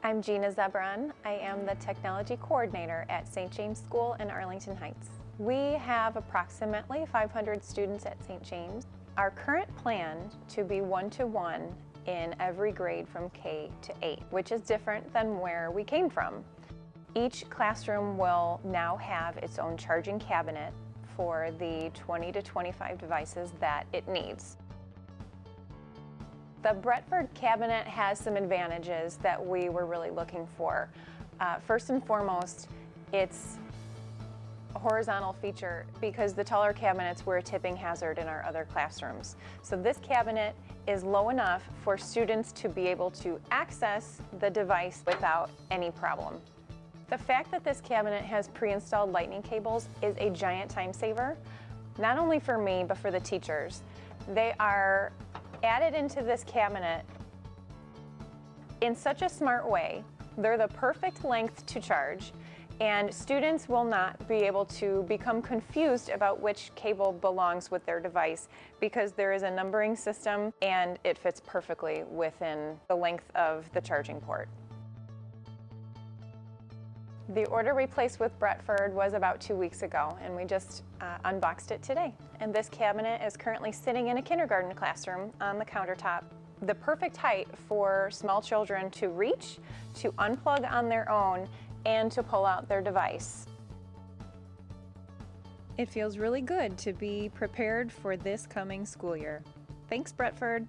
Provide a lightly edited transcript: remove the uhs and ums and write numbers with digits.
I'm Gina Zebron. I am the Technology Coordinator at St. James School in Arlington Heights. We have approximately 500 students at St. James. Our current plan to be one-to-one in every grade from K to 8, which is different than where we came from. Each classroom will now have its own charging cabinet for the 20 to 25 devices that it needs. The Bretford cabinet has some advantages that we were really looking for. First and foremost, it's a horizontal feature because the taller cabinets were a tipping hazard in our other classrooms. So this cabinet is low enough for students to be able to access the device without any problem. The fact that this cabinet has pre-installed lightning cables is a giant time saver, not only for me, but for the teachers. They are added into this cabinet in such a smart way. They're the perfect length to charge, and students will not be able to become confused about which cable belongs with their device because there is a numbering system and it fits perfectly within the length of the charging port. The order we placed with Bretford was about 2 weeks ago, and we just unboxed it today. And this cabinet is currently sitting in a kindergarten classroom on the countertop. The perfect height for small children to reach, to unplug on their own, and to pull out their device. It feels really good to be prepared for this coming school year. Thanks, Bretford.